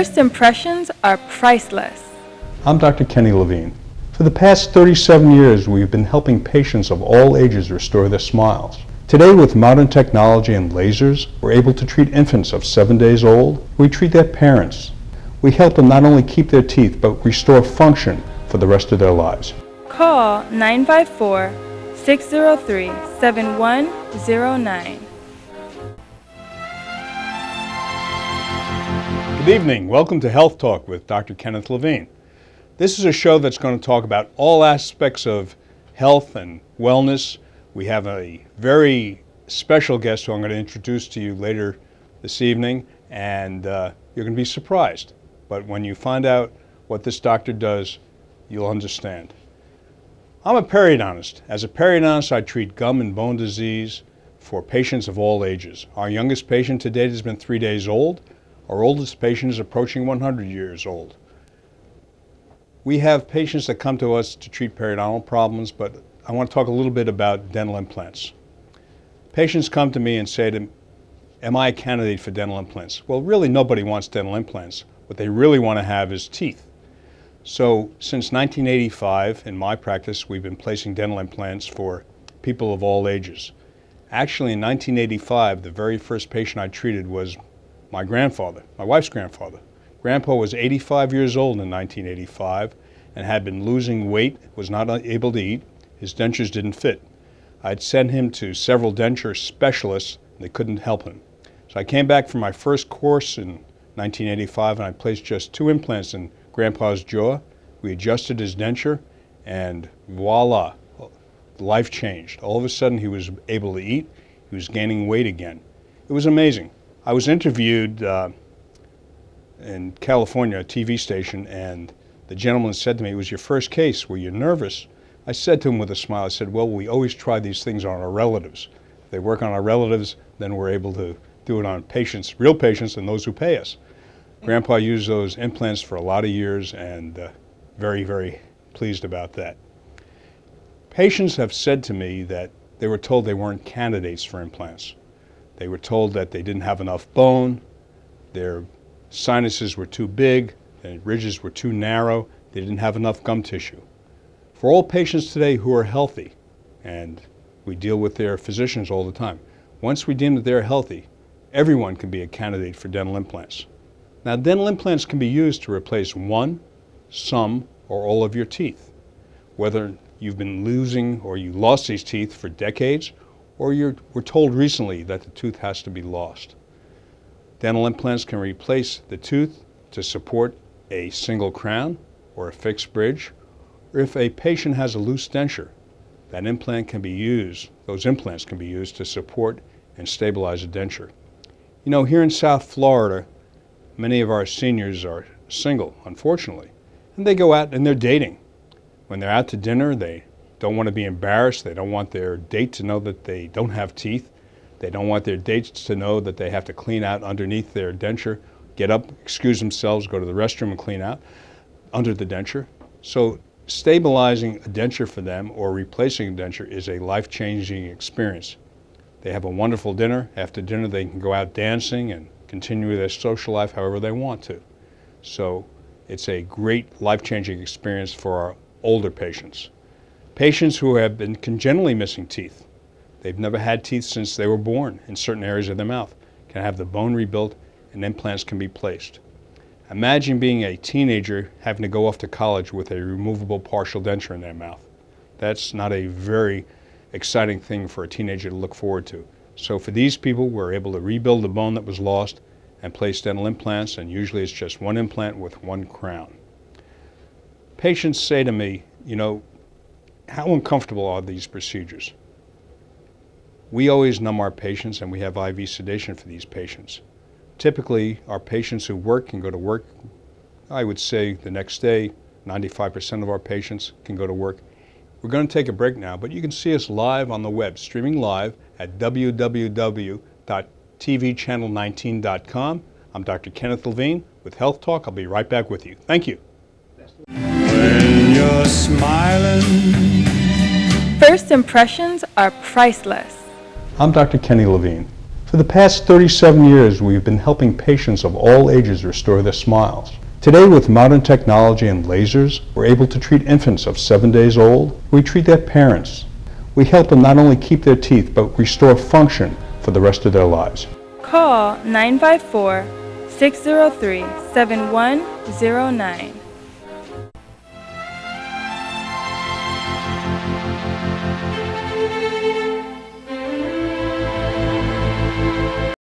First impressions are priceless. I'm Dr. Kenny Levine. For the past 37 years, we've been helping patients of all ages restore their smiles. Today, with modern technology and lasers, we're able to treat infants of 7 days old. We treat their parents. We help them not only keep their teeth, but restore function for the rest of their lives. Call 954-603-7109. Good evening. Welcome to Health Talk with Dr. Kenneth Levine. This is a show that's going to talk about all aspects of health and wellness. We have a very special guest who I'm going to introduce to you later this evening, and you're going to be surprised. But when you find out what this doctor does, you'll understand. I'm a periodontist. As a periodontist, I treat gum and bone disease for patients of all ages. Our youngest patient to date has been 3 days old. Our oldest patient is approaching 100 years old. We have patients that come to us to treat periodontal problems, but I want to talk a little bit about dental implants. Patients come to me and say to me, am I a candidate for dental implants? Well, really nobody wants dental implants. What they really want to have is teeth. So since 1985, in my practice, we've been placing dental implants for people of all ages. Actually, in 1985, the very first patient I treated was my grandfather, my wife's grandfather. Grandpa was 85 years old in 1985 and had been losing weight, was not able to eat. His dentures didn't fit. I'd sent him to several denture specialists, and they couldn't help him. So I came back from my first course in 1985, and I placed just 2 implants in Grandpa's jaw. We adjusted his denture, and voila, life changed. All of a sudden, he was able to eat. He was gaining weight again. It was amazing. I was interviewed in California, a TV station, and the gentleman said to me, it was your first case, were you nervous? I said to him with a smile, I said, well, we always try these things on our relatives. If they work on our relatives, then we're able to do it on patients, real patients, and those who pay us. Grandpa used those implants for a lot of years, and very, very pleased about that. Patients have said to me that they were told they weren't candidates for implants. They were told that they didn't have enough bone, their sinuses were too big, their ridges were too narrow, they didn't have enough gum tissue. For all patients today who are healthy, and we deal with their physicians all the time, once we deem that they're healthy, everyone can be a candidate for dental implants. Now, dental implants can be used to replace one, some, or all of your teeth. Whether you've been losing or you lost these teeth for decades, or you were told recently that the tooth has to be lost. Dental implants can replace the tooth to support a single crown or a fixed bridge, or if a patient has a loose denture, that implant can be used, those implants can be used to support and stabilize a denture. You know, here in South Florida, many of our seniors are single, unfortunately, and they go out and they're dating. When they're out to dinner, they don't want to be embarrassed. They don't want their date to know that they don't have teeth. They don't want their dates to know that they have to clean out underneath their denture, get up, excuse themselves, go to the restroom and clean out under the denture. So stabilizing a denture for them or replacing a denture is a life-changing experience. They have a wonderful dinner. After dinner, they can go out dancing and continue their social life however they want to. So it's a great life-changing experience for our older patients. Patients who have been congenitally missing teeth, they've never had teeth since they were born in certain areas of their mouth, can have the bone rebuilt and implants can be placed. Imagine being a teenager having to go off to college with a removable partial denture in their mouth. That's not a very exciting thing for a teenager to look forward to. So for these people, we're able to rebuild the bone that was lost and place dental implants, and usually it's just one implant with one crown. Patients say to me, you know, how uncomfortable are these procedures? We always numb our patients, and we have IV sedation for these patients. Typically, our patients who work can go to work, I would say the next day. 95% of our patients can go to work. We're going to take a break now, but you can see us live on the web, streaming live at www.tvchannel19.com. I'm Dr. Kenneth Levine with Health Talk. I'll be right back with you. Thank you. When you're smiling. First impressions are priceless. I'm Dr. Kenny Levine. For For the past 37 years, we've been helping patients of all ages restore their smiles. Today, with modern technology and lasers, we're able to treat infants of 7 days old. We treat their parents. We help them not only keep their teeth, but restore function for the rest of their lives. Call 954-603-7109.